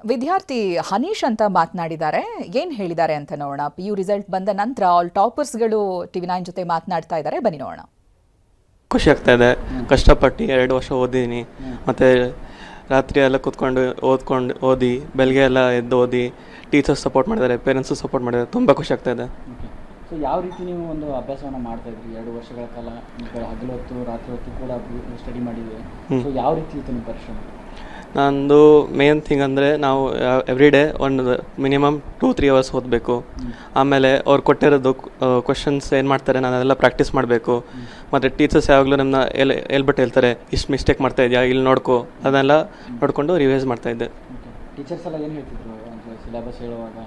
ವಿದ್ಯಾರ್ಥಿ ಹನೀಶ್ ಅಂತ ಮಾತನಾಡಿದ್ದಾರೆ. ಏನು ಹೇಳಿದ್ದಾರೆ ಅಂತ ನೋಡೋಣ. PU ರಿಸಲ್ಟ್ ಬಂದ ನಂತರ ಆಲ್ ಟಾಪರ್ಸ್ಗಳು TV9 ಜೊತೆ ಮಾತನಾಡ್ತಾ ಇದ್ದಾರೆ, ಬನ್ನಿ ನೋಡೋಣ. ಖುಷಿ ಆಗ್ತಾ ಇದೆ. ಕಷ್ಟಪಟ್ಟು 2 ವರ್ಷ ಓದಿದ್ದೀನಿ. ಮತ್ತು ರಾತ್ರಿ ಎಲ್ಲ ಕೂತ್ಕೊಂಡು ಓದಿ ಬೆಳಗ್ಗೆ ಎಲ್ಲ ಎದ್ದು ಓದಿ ಟೀಚರ್ಸ್ ಸಪೋರ್ಟ್ ಮಾಡಿದ್ದಾರೆ, ಪೇರೆಂಟ್ಸು ಸಪೋರ್ಟ್ ಮಾಡಿದ್ದಾರೆ. ತುಂಬ ಖುಷಿ ಆಗ್ತಾ ಇದೆ. ಸೊ ಯಾವ ರೀತಿ ನೀವು ಒಂದು ಅಭ್ಯಾಸವನ್ನು ಮಾಡ್ತಾ ಇದ್ರಿ 2 ವರ್ಷಗಳ ಕಾಲ? ಹಗಲು ಹೊತ್ತು ರಾತ್ರಿ ಹೊತ್ತು ಕೂಡ ಸ್ಟಡಿ ಮಾಡಿದ್ವಿ. ಸೊ ಯಾವ ರೀತಿ ಇತ್ತು ನಿಮ್ಮ ಪರಿಶ್ರಮ? ನಂದು ಮೇನ್ ಥಿಂಗ್ ಅಂದರೆ ನಾವು ಎವ್ರಿ ಡೇ ಒಂದು ಮಿನಿಮಮ್ 2-3 ಅವರ್ಸ್ ಓದಬೇಕು. ಆಮೇಲೆ ಅವ್ರು ಕೊಟ್ಟಿರೋದು ಕ್ವಶನ್ಸ್ ಏನು ಮಾಡ್ತಾರೆ ನಾನು ಅದೆಲ್ಲ ಪ್ರಾಕ್ಟೀಸ್ ಮಾಡಬೇಕು. ಮತ್ತು ಟೀಚರ್ಸ್ ಯಾವಾಗಲೂ ನಮ್ಮನ್ನ ಹೇಳ್ಬಿಟ್ಟು ಹೇಳ್ತಾರೆ, ಇಷ್ಟು ಮಿಸ್ಟೇಕ್ ಮಾಡ್ತಾ ಇದೆಯಾ, ಇಲ್ಲಿ ನೋಡ್ಕೋ, ಅದನ್ನೆಲ್ಲ ನೋಡಿಕೊಂಡು ರಿವೈಸ್ ಮಾಡ್ತಾಯಿದ್ದೆ. ಟೀಚರ್ಸ್ ಎಲ್ಲ ಏನು ಹೇಳ್ತಿದ್ರು ಅಂದರೆ ಸಿಲೆಬಸ್ ಹೇಳುವಾಗ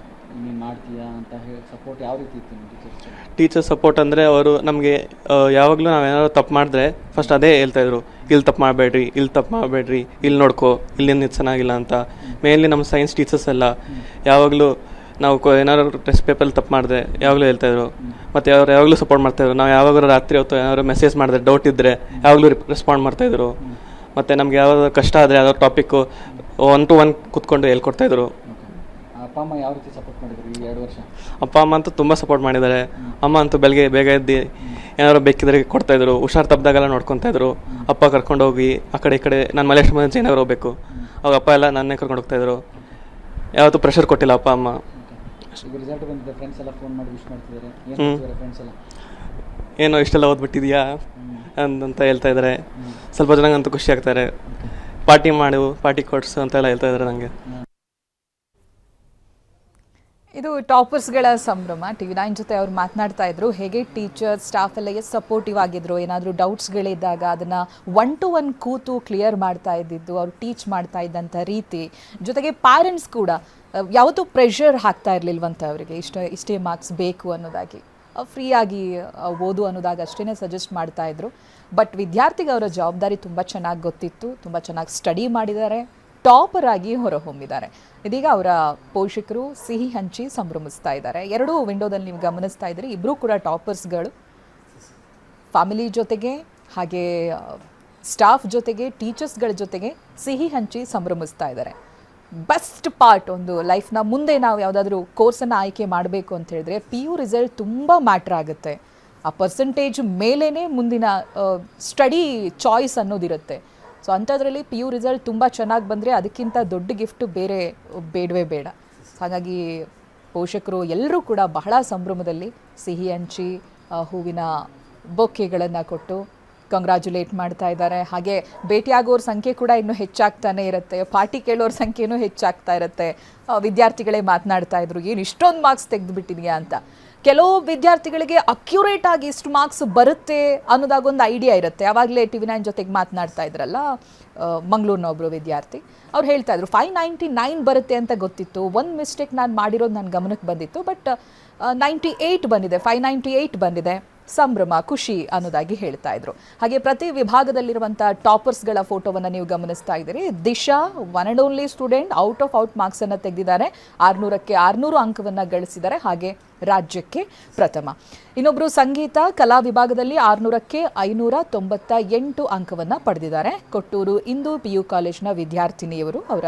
ನೀನು ಮಾಡ್ತೀಯಾ ಅಂತ ಹೇಳಿ ಸಪೋರ್ಟ್ ಯಾವ ರೀತಿ ಇತ್ತು ನಿಮ್ಮ ಟೀಚರ್ ಸಪೋರ್ಟ್ ಅಂದರೆ ಅವರು ನಮಗೆ ಯಾವಾಗಲೂ ನಾವೇನಾದ್ರು ತಪ್ಪು ಮಾಡಿದ್ರೆ ಫಸ್ಟ್ ಅದೇ ಹೇಳ್ತಾಯಿದ್ರು, ಇಲ್ಲಿ ತಪ್ಪು ಮಾಡಬೇಡ್ರಿ, ಇಲ್ಲಿ ತಪ್ಪು ಮಾಡಬೇಡ್ರಿ, ಇಲ್ಲಿ ನೋಡ್ಕೋ, ಇಲ್ಲಿಂದ ಚೆನ್ನಾಗಿಲ್ಲ ಅಂತ. ಮೇನ್ಲಿ ನಮ್ಮ ಸೈನ್ಸ್ ಟೀಚರ್ಸ್ ಎಲ್ಲ ಯಾವಾಗಲೂ ನಾವು ಏನಾದ್ರು ಟೆಸ್ಟ್ ಪೇಪರಲ್ಲಿ ತಪ್ಪು ಮಾಡಿದ್ರೆ ಯಾವಾಗಲೂ ಹೇಳ್ತಾಯಿದ್ರು. ಮತ್ತು ಅವ್ರು ಯಾವಾಗಲೂ ಸಪೋರ್ಟ್ ಮಾಡ್ತಾಯಿದ್ರು. ನಾವು ಯಾವಾಗಾದ್ರೂ ರಾತ್ರಿ ಹೊತ್ತು ಏನಾದ್ರು ಮೆಸೇಜ್ ಮಾಡಿದ್ರೆ ಡೌಟ್ ಇದ್ದರೆ ಯಾವಾಗಲೂ ರೆಸ್ಪಾಂಡ್ ಮಾಡ್ತಾಯಿದ್ರು. ಮತ್ತು ನಮ್ಗೆ ಯಾವ್ದಾದ್ರು ಕಷ್ಟ ಆದರೆ ಯಾವ್ದಾದ್ರು ಟಾಪಿಕ್ಕು 1-to-1 ಕೂತ್ಕೊಂಡು ಹೇಳ್ಕೊಡ್ತಾಯಿದ್ರು. ಅಪ್ಪ ಅಮ್ಮ ಯಾವ ರೀತಿ ಸಪೋರ್ಟ್ ಮಾಡಿದ್ರು ಈ 2 ವರ್ಷ? ಅಪ್ಪ ಅಮ್ಮ ಅಂತೂ ತುಂಬ ಸಪೋರ್ಟ್ ಮಾಡಿದ್ದಾರೆ. ಅಮ್ಮ ಅಂತೂ ಬೆಳಗ್ಗೆ ಬೇಗ ಎದ್ದು ಏನಾದ್ರು ಬೇಕಿದ್ರೆ ಕೊಡ್ತಾಯಿದ್ರು. ಹುಷಾರು ತಪ್ಪಿದಾಗೆಲ್ಲ ನೋಡ್ಕೊತಾಯಿದ್ರು. ಅಪ್ಪ ಕರ್ಕೊಂಡು ಹೋಗಿ ಆ ಕಡೆ ಈ ಕಡೆ ನಾನು ಮಲೇಶ್ವರ ಮುಂಚೆ ಏನಾದ್ರು ಹೋಗಬೇಕು, ಅವಾಗ ಅಪ್ಪ ಎಲ್ಲ ನನ್ನೇ ಕರ್ಕೊಂಡು ಹೋಗ್ತಾಯಿದ್ರು. ಯಾವತ್ತೂ ಪ್ರೆಷರ್ ಕೊಟ್ಟಿಲ್ಲ ಅಪ್ಪ ಅಮ್ಮ. ಈಗ ರಿಸಲ್ಟ್ ಬಂದಿದೆ, ಫ್ರೆಂಡ್ಸ್ ಎಲ್ಲ ಫೋನ್ ಮಾಡಿ ವಿಶ್ ಮಾಡ್ತಿದ್ದಾರೆ, ಏನು ಫ್ರೆಂಡ್ಸ್ ಎಲ್ಲ ಏನೋ ಇಷ್ಟೆಲ್ಲ ಓದ್ಬಿಟ್ಟಿದ್ಯಾ ಅಂತ ಹೇಳ್ತಾ ಇದ್ದಾರೆ. ಸ್ವಲ್ಪ ಜನಗಂತೂ ಖುಷಿ ಆಗ್ತಾರೆ. ಪಾರ್ಟಿ ಮಾಡು, ಪಾರ್ಟಿ ಕೊಡ್ಸು ಅಂತೆಲ್ಲ ಹೇಳ್ತಾ ಇದ್ದಾರೆ ನನಗೆ. ಇದು ಟಾಪರ್ಸ್ಗಳ ಸಂಭ್ರಮ. TV9 ಜೊತೆ ಅವ್ರು ಮಾತನಾಡ್ತಾ ಇದ್ರು. ಹೇಗೆ ಟೀಚರ್ಸ್ ಸ್ಟಾಫ್ ಎಲ್ಲ ಎಷ್ಟು ಸಪೋರ್ಟಿವ್ ಆಗಿದ್ರು, ಏನಾದರೂ ಡೌಟ್ಸ್ಗಳಿದ್ದಾಗ ಅದನ್ನು 1-to-1 ಕೂತು ಕ್ಲಿಯರ್ ಮಾಡ್ತಾ ಇದ್ದಿದ್ದು, ಅವ್ರು ಟೀಚ್ ಮಾಡ್ತಾ ಇದ್ದಂಥ ರೀತಿ, ಜೊತೆಗೆ ಪ್ಯಾರೆಂಟ್ಸ್ ಕೂಡ ಯಾವತ್ತೂ ಪ್ರೆಷರ್ ಹಾಕ್ತಾ ಇರಲಿಲ್ವಂತ ಅವರಿಗೆ ಇಷ್ಟೇ ಮಾರ್ಕ್ಸ್ ಬೇಕು ಅನ್ನೋದಾಗಿ. ಫ್ರೀಯಾಗಿ ಓದು ಅನ್ನೋದಾಗ ಅಷ್ಟೇ ಸಜೆಸ್ಟ್ ಮಾಡ್ತಾ ಇದ್ರು. ಬಟ್ ವಿದ್ಯಾರ್ಥಿಗೆ ಅವರ ಜವಾಬ್ದಾರಿ ತುಂಬ ಚೆನ್ನಾಗಿ ಗೊತ್ತಿತ್ತು, ತುಂಬ ಚೆನ್ನಾಗಿ ಸ್ಟಡಿ ಮಾಡಿದ್ದಾರೆ, ಟಾಪರ್ ಆಗಿ ಹೊರಹೊಮ್ಮಿದ್ದಾರೆ. ಇದೀಗ ಅವರ ಪೋಷಕರು ಸಿಹಿ ಹಂಚಿ ಸಂಭ್ರಮಿಸ್ತಾ ಇದ್ದಾರೆ. ಎರಡೂ ವಿಂಡೋದಲ್ಲಿ ನೀವು ಗಮನಿಸ್ತಾ ಇದ್ದೀರಿ, ಇಬ್ಬರೂ ಕೂಡ ಟಾಪರ್ಸ್ಗಳು. ಫ್ಯಾಮಿಲಿ ಜೊತೆಗೆ ಹಾಗೆ ಸ್ಟಾಫ್ ಜೊತೆಗೆ ಟೀಚರ್ಸ್ಗಳ ಜೊತೆಗೆ ಸಿಹಿ ಹಂಚಿ ಸಂಭ್ರಮಿಸ್ತಾ ಇದ್ದಾರೆ. ಬೆಸ್ಟ್ ಪಾರ್ಟ್ ಒಂದು ಲೈಫ್ನ ಮುಂದೆ ನಾವು ಯಾವುದಾದ್ರೂ ಕೋರ್ಸನ್ನು ಆಯ್ಕೆ ಮಾಡಬೇಕು ಅಂತ ಹೇಳಿದ್ರೆ PU ರಿಸಲ್ಟ್ ತುಂಬ ಮ್ಯಾಟ್ರ್ ಆಗುತ್ತೆ. ಆ ಪರ್ಸೆಂಟೇಜ್ ಮೇಲೇ ಮುಂದಿನ ಸ್ಟಡಿ ಚಾಯ್ಸ್ ಅನ್ನೋದಿರುತ್ತೆ. ಸೊ ಅಂಥದ್ರಲ್ಲಿ PU ರಿಸಲ್ಟ್ ತುಂಬ ಚೆನ್ನಾಗಿ ಬಂದರೆ ಅದಕ್ಕಿಂತ ದೊಡ್ಡ ಗಿಫ್ಟು ಬೇಡವೇ ಬೇಡ. ಹಾಗಾಗಿ ಪೋಷಕರು ಎಲ್ಲರೂ ಕೂಡ ಬಹಳ ಸಂಭ್ರಮದಲ್ಲಿ ಸಿಹಿ ಹಂಚಿ ಹೂವಿನ ಬೊಕ್ಕೆಗಳನ್ನು ಕೊಟ್ಟು ಕಂಗ್ರ್ಯಾಚುಲೇಟ್ ಮಾಡ್ತಾ ಇದ್ದಾರೆ. ಹಾಗೆ ಭೇಟಿಯಾಗೋರ ಸಂಖ್ಯೆ ಕೂಡ ಇನ್ನೂ ಹೆಚ್ಚಾಗ್ತಾನೆ ಇರುತ್ತೆ, ಪಾರ್ಟಿ ಕೇಳೋರ ಸಂಖ್ಯೆನೂ ಹೆಚ್ಚಾಗ್ತಾ ಇರುತ್ತೆ. ವಿದ್ಯಾರ್ಥಿಗಳೇ ಮಾತನಾಡ್ತಾ ಇದ್ರು, ಏನು ಇಷ್ಟೊಂದು ಮಾರ್ಕ್ಸ್ ತೆಗೆದುಬಿಟ್ಟಿದೆಯಾ ಅಂತ. ಕೆಲವು ವಿದ್ಯಾರ್ಥಿಗಳಿಗೆ ಅಕ್ಯುರೇಟ್ ಆಗಿ ಇಷ್ಟು ಮಾರ್ಕ್ಸ್ ಬರುತ್ತೆ ಅನ್ನೋದಾಗೊಂದು ಐಡಿಯಾ ಇರುತ್ತೆ. ಆವಾಗಲೇ TV9 ಜೊತೆಗೆ ಮಾತನಾಡ್ತಾ ಇದ್ರಲ್ಲ ಮಂಗಳೂರಿನ ಒಬ್ಬರು ವಿದ್ಯಾರ್ಥಿ, ಅವ್ರು ಹೇಳ್ತಾ ಇದ್ರು 599 ಬರುತ್ತೆ ಅಂತ ಗೊತ್ತಿತ್ತು, ಒಂದು ಮಿಸ್ಟೇಕ್ ನಾನು ಮಾಡಿರೋದು ನನ್ನ ಗಮನಕ್ಕೆ ಬಂದಿತ್ತು, ಬಟ್ 98 ಬಂದಿದೆ, 598 ಬಂದಿದೆ, ಸಂಭ್ರಮ ಖುಷಿ ಅನ್ನೋದಾಗಿ ಹೇಳ್ತಾ ಇದ್ರು. ಹಾಗೆ ಪ್ರತಿ ವಿಭಾಗದಲ್ಲಿರುವಂಥ ಟಾಪರ್ಸ್ಗಳ ಫೋಟೋವನ್ನು ನೀವು ಗಮನಿಸ್ತಾ ಇದ್ದೀರಿ. Disha one and only student, out ಮಾರ್ಕ್ಸನ್ನು ತೆಗೆದಿದ್ದಾರೆ. 600ಕ್ಕೆ 600 ಅಂಕವನ್ನು ಗಳಿಸಿದ್ದಾರೆ. ಹಾಗೆ ರಾಜ್ಯಕ್ಕೆ ಪ್ರಥಮ. ಇನ್ನೊಬ್ಬರು ಸಂಗೀತ ಕಲಾ ವಿಭಾಗದಲ್ಲಿ 600ಕ್ಕೆ 598 ಅಂಕವನ್ನು ಪಡೆದಿದ್ದಾರೆ. ಕೊಟ್ಟೂರು ಇಂದು PU ಕಾಲೇಜ್ನ ವಿದ್ಯಾರ್ಥಿನಿಯವರು. ಅವರ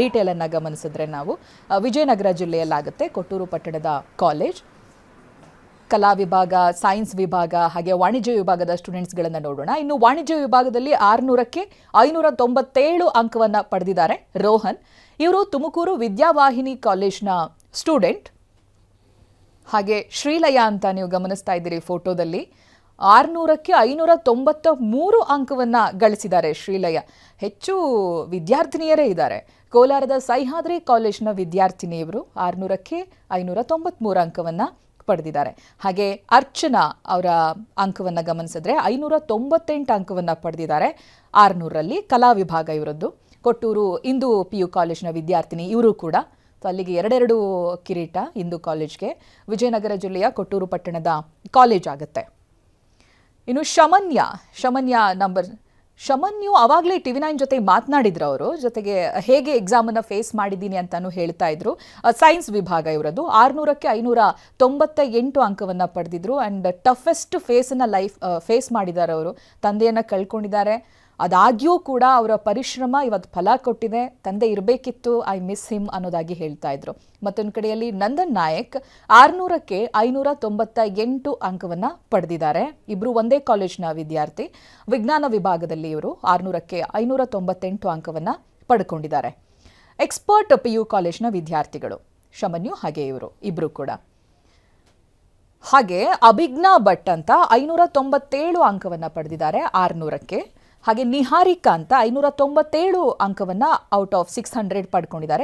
ಡೀಟೇಲನ್ನು ಗಮನಿಸಿದ್ರೆ ನಾವು ವಿಜಯನಗರ ಜಿಲ್ಲೆಯಲ್ಲಾಗುತ್ತೆ ಕೊಟ್ಟೂರು ಪಟ್ಟಣದ ಕಾಲೇಜ್. ಕಲಾ ವಿಭಾಗ, ಸೈನ್ಸ್ ವಿಭಾಗ ಹಾಗೆ ವಾಣಿಜ್ಯ ವಿಭಾಗದ ಸ್ಟೂಡೆಂಟ್ಸ್ಗಳನ್ನು ನೋಡೋಣ. ಇನ್ನು ವಾಣಿಜ್ಯ ವಿಭಾಗದಲ್ಲಿ 600ಕ್ಕೆ 597 ಅಂಕವನ್ನು ಪಡೆದಿದ್ದಾರೆ ರೋಹನ್. ಇವರು ತುಮಕೂರು ವಿದ್ಯಾವಾಹಿನಿ ಕಾಲೇಜ್ನ ಸ್ಟೂಡೆಂಟ್. ಹಾಗೆ ಶ್ರೀಲಯ ಅಂತ ನೀವು ಗಮನಿಸ್ತಾ ಇದ್ದೀರಿ ಫೋಟೋದಲ್ಲಿ, 600ಕ್ಕೆ 593 ಅಂಕವನ್ನು ಗಳಿಸಿದ್ದಾರೆ ಶ್ರೀಲಯ. ಹೆಚ್ಚು ವಿದ್ಯಾರ್ಥಿನಿಯರೇ ಇದ್ದಾರೆ. ಕೋಲಾರದ ಸಹ್ಯಾದ್ರಿ ಕಾಲೇಜ್ನ ವಿದ್ಯಾರ್ಥಿನಿಯವರು 600ಕ್ಕೆ 593 ಅಂಕವನ್ನು ಪಡೆದಿದ್ದಾರೆ. ಹಾಗೆ ಅರ್ಚನಾ ಅವರ ಅಂಕವನ್ನು ಗಮನಿಸಿದ್ರೆ 598 ಅಂಕವನ್ನು ಪಡೆದಿದ್ದಾರೆ 600ರಲ್ಲಿ. ಕಲಾ ವಿಭಾಗ ಇವರದ್ದು. ಕೊಟ್ಟೂರು ಇಂದು PU ಕಾಲೇಜ್ನ ವಿದ್ಯಾರ್ಥಿನಿ ಇವರು ಕೂಡ. ಅಲ್ಲಿಗೆ 2 ಕಿರೀಟ ಇಂದು ಕಾಲೇಜ್ಗೆ. ವಿಜಯನಗರ ಜಿಲ್ಲೆಯ ಕೊಟ್ಟೂರು ಪಟ್ಟಣದ ಕಾಲೇಜ್ ಆಗುತ್ತೆ. ಇನ್ನು ಶಮನ್ಯು ಆವಾಗಲೇ TV9 ಜೊತೆ ಮಾತನಾಡಿದ್ರು. ಅವರು ಜೊತೆಗೆ ಹೇಗೆ ಎಕ್ಸಾಮನ್ನು ಫೇಸ್ ಮಾಡಿದ್ದೀನಿ ಅಂತಾನು ಹೇಳ್ತಾ ಇದ್ರು. ಸೈನ್ಸ್ ವಿಭಾಗ ಇವರದ್ದು. 600ಕ್ಕೆ 598 ಅಂಕವನ್ನು ಪಡೆದಿದ್ರು. ಆ್ಯಂಡ್ ಟಫೆಸ್ಟ್ ಫೇಸನ್ನು ಫೇಸ್ ಮಾಡಿದ್ದಾರೆ ಅವರು. ತಂದೆಯನ್ನು ಕಳ್ಕೊಂಡಿದ್ದಾರೆ. ಅದಾಗ್ಯೂ ಕೂಡ ಅವರ ಪರಿಶ್ರಮ ಇವತ್ತು ಫಲ ಕೊಟ್ಟಿದೆ. ತಂದೆ ಇರಬೇಕಿತ್ತು, ಐ ಮಿಸ್ ಹಿಮ್ ಅನ್ನೋದಾಗಿ ಹೇಳ್ತಾ ಇದ್ರು. ಮತ್ತೊಂದು ಕಡೆಯಲ್ಲಿ ನಂದನ್ ನಾಯಕ್ 600ಕ್ಕೆ 598 ಅಂಕವನ್ನ ಪಡೆದಿದ್ದಾರೆ. ಇಬ್ರು ಒಂದೇ ಕಾಲೇಜ್ನ ವಿದ್ಯಾರ್ಥಿ. ವಿಜ್ಞಾನ ವಿಭಾಗದಲ್ಲಿ ಇವರು 600ಕ್ಕೆ 598 ಅಂಕವನ್ನ ಪಡ್ಕೊಂಡಿದ್ದಾರೆ. ಎಕ್ಸ್ಪರ್ಟ್ PU ಕಾಲೇಜ್ನ ವಿದ್ಯಾರ್ಥಿಗಳು ಶಮನ್ಯು ಹಾಗೆ ಇವರು ಇಬ್ರು ಕೂಡ. ಹಾಗೆ ಅಭಿಜ್ಞಾ ಭಟ್ ಅಂತ 597 ಅಂಕವನ್ನ ಪಡೆದಿದ್ದಾರೆ 600ಕ್ಕೆ. ಹಾಗೆ ನಿಹಾರಿಕಾ ಅಂತ 597 ಅಂಕವನ್ನ ಔಟ್ ಆಫ್ 600 ಪಡ್ಕೊಂಡಿದ್ದಾರೆ.